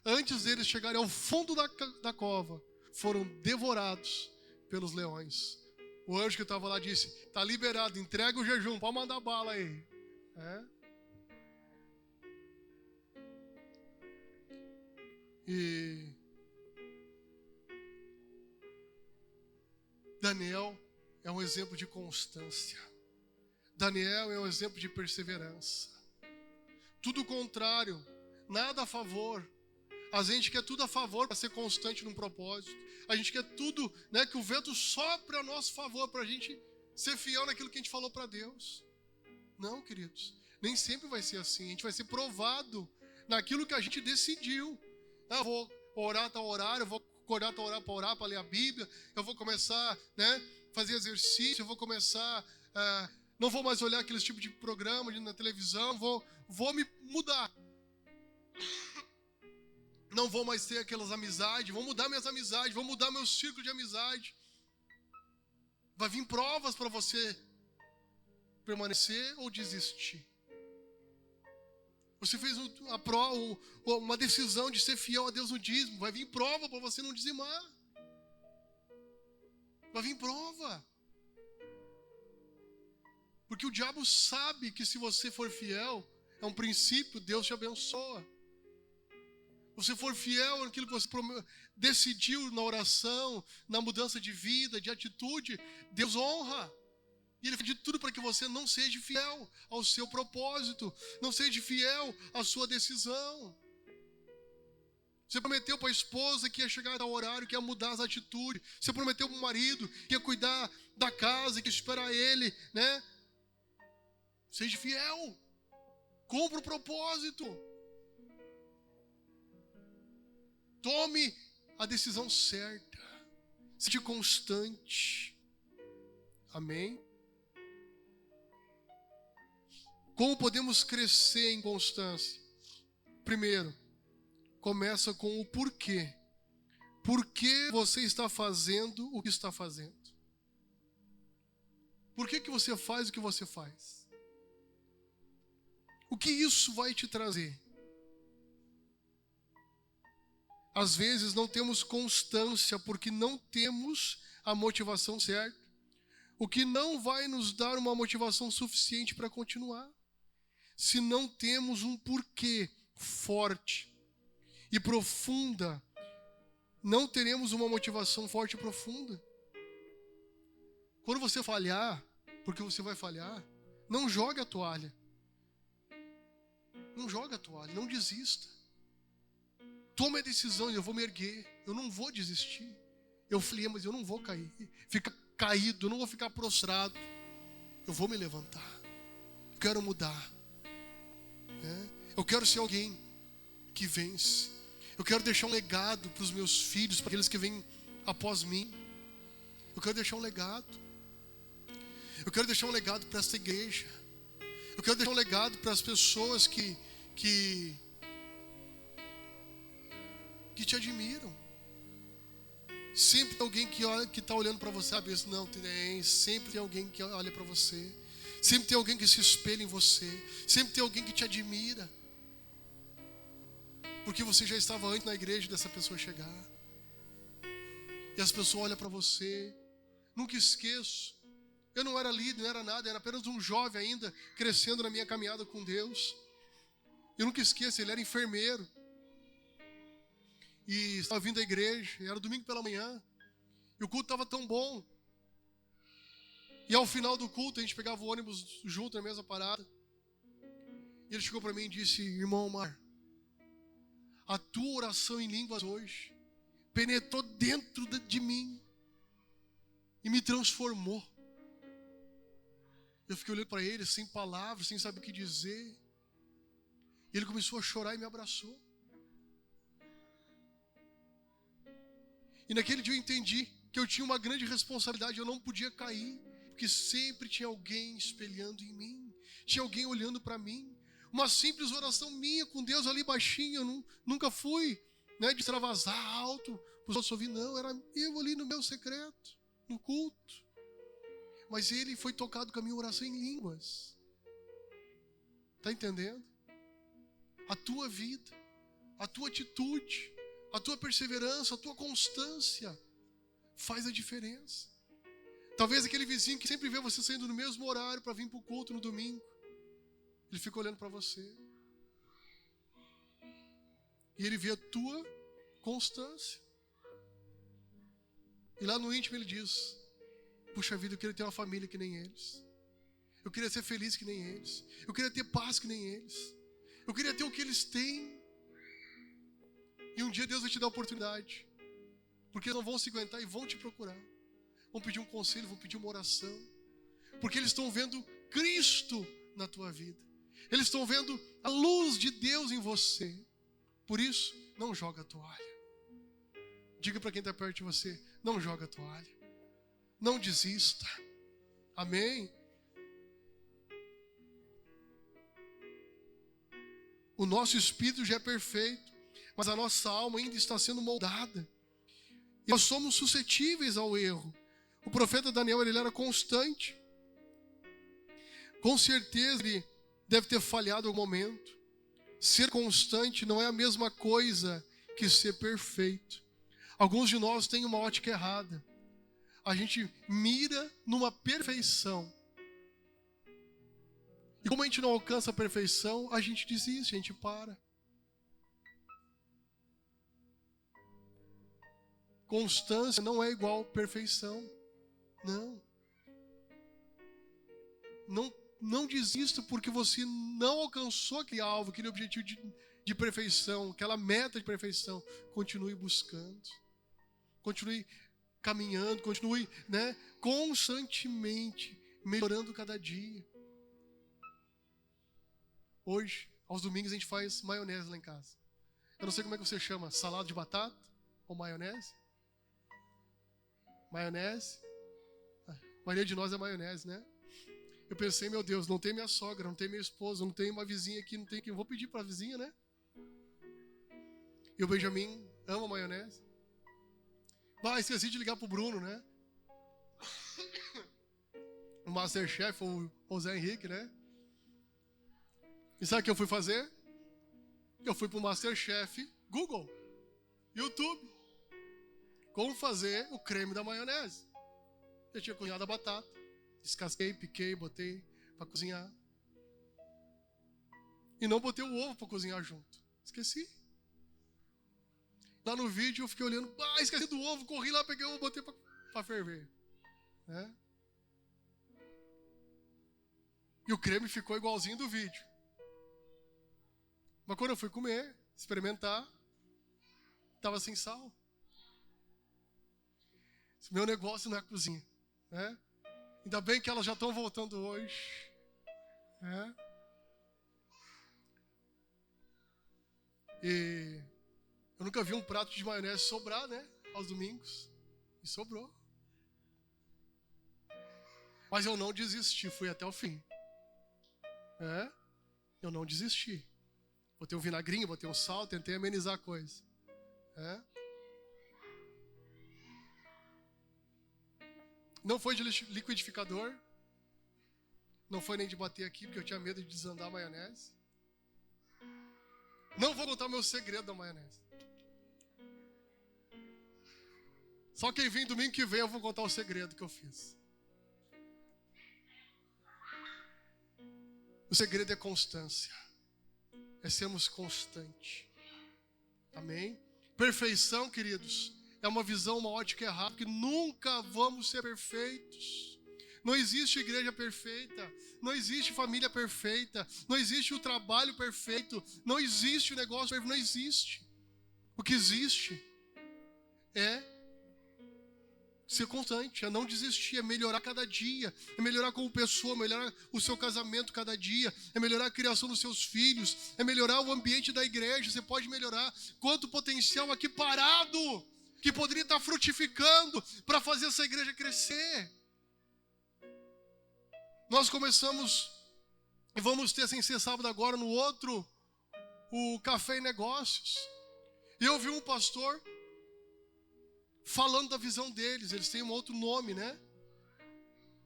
Antes deles chegarem ao fundo da cova, foram devorados pelos leões. O anjo que estava lá disse, está liberado, entrega o jejum, pode mandar bala aí. E Daniel é um exemplo de constância. Daniel é um exemplo de perseverança. Tudo o contrário, nada a favor. A gente quer tudo a favor para ser constante num propósito. A gente quer tudo, né, que o vento sopre a nosso favor para a gente ser fiel naquilo que a gente falou para Deus. Não, queridos, nem sempre vai ser assim. A gente vai ser provado naquilo que a gente decidiu. Eu vou orar tal horário, eu vou acordar tal horário para orar, para ler a Bíblia. Eu vou começar, né, fazer exercício, eu vou começar... não vou mais olhar aqueles tipos de programa na televisão, vou me mudar. Não vou mais ter aquelas amizades, vou mudar minhas amizades, vou mudar meu círculo de amizade. Vai vir provas para você permanecer ou desistir. Você fez uma decisão de ser fiel a Deus no dízimo, vai vir prova para você não dizimar. Vai vir prova. Porque o diabo sabe que se você for fiel, é um princípio, Deus te abençoa. Você for fiel naquilo que você decidiu na oração, na mudança de vida, de atitude, Deus honra. E Ele faz de tudo para que você não seja fiel ao seu propósito, não seja fiel à sua decisão. Você prometeu para a esposa que ia chegar ao horário, que ia mudar as atitudes. Você prometeu para o marido que ia cuidar da casa, que ia esperar ele, né? Seja fiel. Cumpra o propósito. Tome a decisão certa. Seja constante. Amém? Como podemos crescer em constância? Primeiro, começa com o porquê. Por que você está fazendo o que está fazendo? Por que você faz o que você faz? O que isso vai te trazer? Às vezes não temos constância porque não temos a motivação certa, o que não vai nos dar uma motivação suficiente para continuar. Se não temos um porquê forte e profunda, não teremos uma motivação forte e profunda. Quando você falhar, porque você vai falhar, não jogue a toalha. Não jogue a toalha, não desista. Tome a decisão, eu vou me erguer, eu não vou desistir. Eu falhei, mas eu não vou cair, ficar caído, eu não vou ficar prostrado. Eu vou me levantar. Eu quero mudar. Eu quero ser alguém que vence. Eu quero deixar um legado para os meus filhos, para aqueles que vêm após mim. Eu quero deixar um legado. Eu quero deixar um legado para esta igreja. Eu quero deixar um legado para as pessoas que te admiram. Sempre tem alguém que está olhando para você. Sabe? Não, tem. Sempre tem alguém que olha para você. Sempre tem alguém que se espelha em você. Sempre tem alguém que te admira. Porque você já estava antes na igreja dessa pessoa chegar. E as pessoas olham para você. Nunca esqueço. Eu não era líder, não era nada. Era apenas um jovem ainda, crescendo na minha caminhada com Deus. Eu nunca esqueço, ele era enfermeiro. E estava vindo à igreja. Era domingo pela manhã. E o culto estava tão bom. E ao final do culto, a gente pegava o ônibus junto na mesma parada. E ele chegou para mim e disse: irmão Omar, a tua oração em línguas hoje penetrou dentro de mim e me transformou. Eu fiquei olhando para ele sem palavras, sem saber o que dizer. E ele começou a chorar e me abraçou. E naquele dia eu entendi que eu tinha uma grande responsabilidade, eu não podia cair, porque sempre tinha alguém espelhando em mim, tinha alguém olhando para mim. Uma simples oração minha com Deus ali baixinho, eu nunca fui, né, de extravasar alto para os outros ouvir, não, era eu ali no meu secreto, no culto. mas ele foi tocado com a minha oração em línguas. Está entendendo? A tua vida, a tua atitude, a tua perseverança, a tua constância faz a diferença. Talvez aquele vizinho que sempre vê você saindo no mesmo horário para vir para o culto no domingo, ele fica olhando para você. E ele vê a tua constância. E lá no íntimo ele diz: puxa vida, eu queria ter uma família que nem eles. Eu queria ser feliz que nem eles. Eu queria ter paz que nem eles. Eu queria ter o que eles têm. E um dia Deus vai te dar a oportunidade. Porque eles não vão se aguentar e vão te procurar. Vão pedir um conselho, vão pedir uma oração. Porque eles estão vendo Cristo na tua vida. Eles estão vendo a luz de Deus em você. Por isso, não joga a toalha. Diga para quem está perto de você: não joga a toalha. Não desista. Amém? O nosso espírito já é perfeito, mas a nossa alma ainda está sendo moldada. E nós somos suscetíveis ao erro. O profeta Daniel, ele era constante. Com certeza ele deve ter falhado em algum momento. Ser constante não é a mesma coisa que ser perfeito. Alguns de nós têm uma ótica errada. A gente mira numa perfeição. E como a gente não alcança a perfeição, a gente desiste, a gente para. Constância não é igual perfeição. Não desista porque você não alcançou aquele alvo, aquele objetivo de perfeição, aquela meta de perfeição. Continue buscando. Continue caminhando, continue, constantemente melhorando cada dia. Hoje, aos domingos, a gente faz maionese lá em casa. Eu não sei como é que você chama, salada de batata ou maionese? Maionese? A maioria de nós é maionese, né? Eu pensei, meu Deus, não tem minha sogra, não tem minha esposa, não tem uma vizinha aqui, não tem quem. Vou pedir para a vizinha, né? E o Benjamin ama maionese. Esqueci de ligar pro Bruno, né? O Masterchef, o Zé Henrique, né? E sabe o que eu fui fazer? Eu fui pro Masterchef, Google, YouTube. Como fazer o creme da maionese. Eu tinha cozinhado a batata. Descasquei, piquei, botei para cozinhar. E não botei o ovo para cozinhar junto. Esqueci. Lá no vídeo eu fiquei olhando. Esqueci do ovo. Corri lá, peguei o ovo, botei para ferver. Né? E o creme ficou igualzinho do vídeo. Mas quando eu fui comer, experimentar, estava sem sal. Esse meu negócio não é a cozinha. Né? Ainda bem que elas já estão voltando hoje. Né? E eu nunca vi um prato de maionese sobrar, né? Aos domingos. E sobrou. Mas eu não desisti, fui até o fim. Eu não desisti. Botei um vinagrinho, botei um sal, tentei amenizar a coisa. Não foi de liquidificador. Não foi nem de bater aqui, porque eu tinha medo de desandar a maionese. Não vou contar o meu segredo da maionese. Só quem vem domingo que vem eu vou contar o segredo que eu fiz. O segredo é constância. É sermos constantes. Amém? Perfeição, queridos, é uma visão, uma ótica errada, que nunca vamos ser perfeitos. Não existe igreja perfeita, não existe família perfeita, não existe o trabalho perfeito, não existe o negócio perfeito, não existe. O que existe é ser constante, é não desistir, é melhorar cada dia, é melhorar como pessoa, melhorar o seu casamento cada dia, é melhorar a criação dos seus filhos, é melhorar o ambiente da igreja. Você pode melhorar quanto potencial aqui parado, que poderia estar frutificando para fazer essa igreja crescer. Nós começamos, e vamos ter sem ser sábado agora no outro, o Café e Negócios. E eu vi um pastor falando da visão deles. Eles têm um outro nome, né?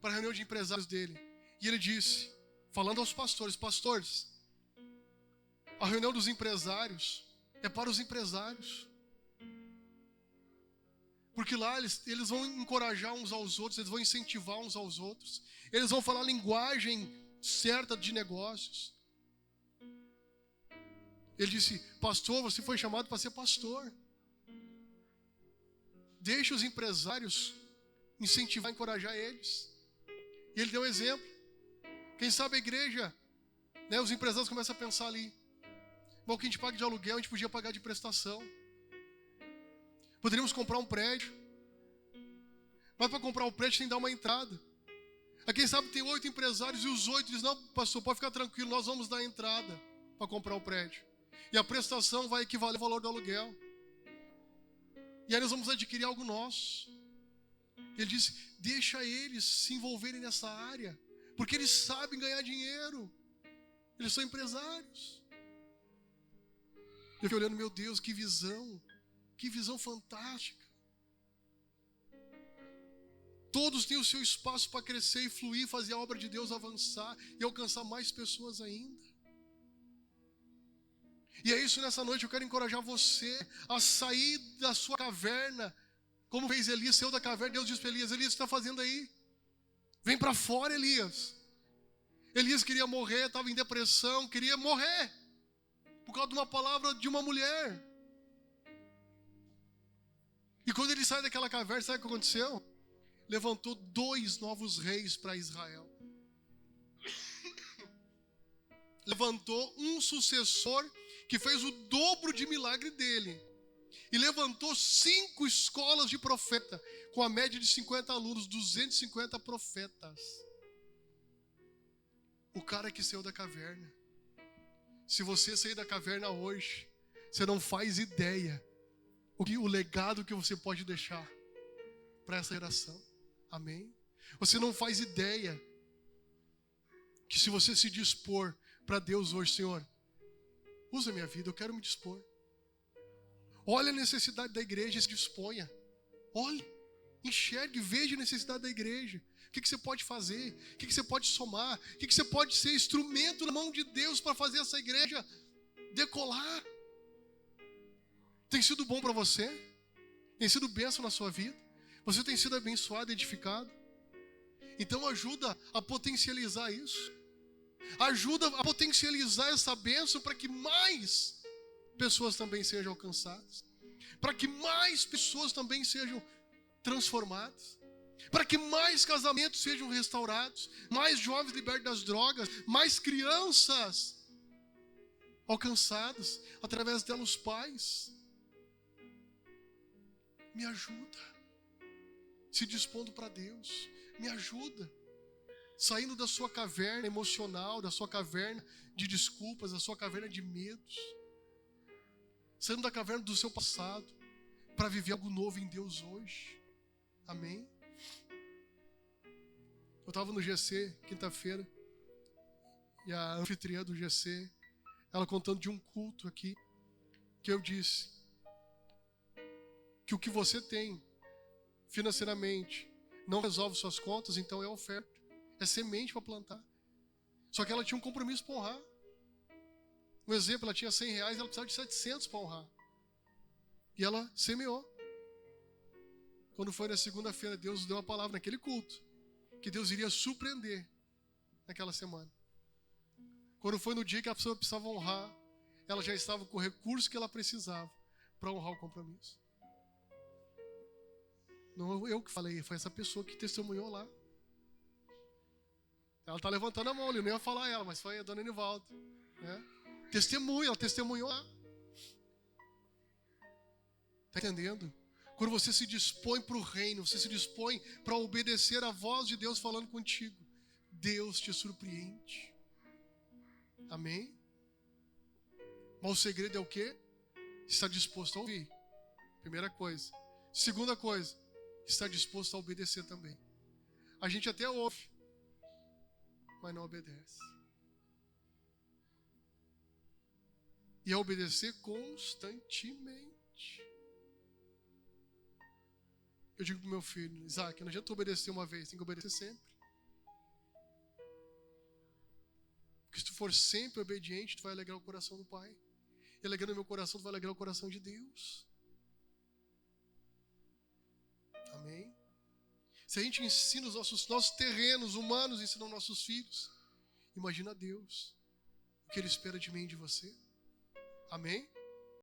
para a reunião de empresários dele. E ele disse, falando aos pastores, pastores, a reunião dos empresários é para os empresários. Porque lá eles vão encorajar uns aos outros, eles vão incentivar uns aos outros. Eles vão falar a linguagem certa de negócios. Ele disse, pastor, você foi chamado para ser pastor. Deixe os empresários incentivar, encorajar eles. E ele deu um exemplo. Quem sabe a igreja, né, os empresários começam a pensar ali. Bom, o que a gente paga de aluguel, a gente podia pagar de prestação. Poderíamos comprar um prédio. Mas para comprar o prédio tem que dar uma entrada. Aí quem sabe tem 8 empresários e os 8 dizem, não, pastor, pode ficar tranquilo, nós vamos dar a entrada para comprar o prédio. E a prestação vai equivaler ao valor do aluguel. E aí nós vamos adquirir algo nosso. Ele disse, deixa eles se envolverem nessa área, porque eles sabem ganhar dinheiro. Eles são empresários. Eu fiquei olhando, meu Deus, que visão fantástica. Todos têm o seu espaço para crescer e fluir, fazer a obra de Deus avançar e alcançar mais pessoas ainda. E é isso, nessa noite eu quero encorajar você a sair da sua caverna, como fez Elias, saiu da caverna. Deus disse para Elias, Elias, o que está fazendo aí? Vem para fora, Elias. Elias queria morrer, estava em depressão, queria morrer, por causa de uma palavra de uma mulher. E quando ele sai daquela caverna, sabe o que aconteceu? Levantou 2 novos reis para Israel. Levantou um sucessor que fez o dobro de milagre dele. E levantou 5 escolas de profeta, com a média de 50 alunos, 250 profetas. O cara que saiu da caverna. Se você sair da caverna hoje, você não faz ideia o legado que você pode deixar para essa geração. Amém? Você não faz ideia que se você se dispor para Deus hoje, Senhor, usa a minha vida, eu quero me dispor. Olha a necessidade da igreja e se disponha. Olhe, enxergue, veja a necessidade da igreja. O que você pode fazer? O que você pode somar? O que você pode ser instrumento na mão de Deus para fazer essa igreja decolar? Tem sido bom para você? Tem sido bênção na sua vida? Você tem sido abençoado, edificado? Então ajuda a potencializar isso. Ajuda a potencializar essa bênção para que mais pessoas também sejam alcançadas. Para que mais pessoas também sejam transformadas. Para que mais casamentos sejam restaurados. Mais jovens libertos das drogas. Mais crianças alcançadas. Através delas os pais. Me ajuda. Se dispondo para Deus. Me ajuda. Saindo da sua caverna emocional, da sua caverna de desculpas, da sua caverna de medos. Saindo da caverna do seu passado, para viver algo novo em Deus hoje. Amém? Eu estava no GC, quinta-feira, e a anfitriã do GC, ela contando de um culto aqui, que eu disse que o que você tem financeiramente não resolve suas contas, então é oferta. É semente para plantar. Só que ela tinha um compromisso para honrar. Um exemplo, ela tinha R$100, ela precisava de 700 para honrar. E ela semeou. Quando foi na segunda-feira, Deus deu uma palavra naquele culto, que Deus iria surpreender naquela semana. Quando foi no dia que a pessoa precisava honrar, ela já estava com o recurso que ela precisava para honrar o compromisso. Não eu que falei, foi essa pessoa que testemunhou lá. Ela está levantando a mão, eu nem ia falar ela, mas foi a dona Enivaldo. Né? Ela testemunhou lá. Está entendendo? Quando você se dispõe para o reino, você se dispõe para obedecer a voz de Deus falando contigo, Deus te surpreende. Amém? Mas o segredo é o quê? Está disposto a ouvir. Primeira coisa. Segunda coisa, está disposto a obedecer também. A gente até ouve, mas não obedece. E a obedecer constantemente. Eu digo pro meu filho, Isaac, não adianta obedecer uma vez, tem que obedecer sempre. for sempre obediente, tu vai alegrar o coração do Pai. E alegrando o meu coração, tu vai alegrar o coração de Deus. Amém? Se a gente ensina os nossos terrenos humanos, ensinam nossos filhos, imagina Deus, o que Ele espera de mim e de você. Amém?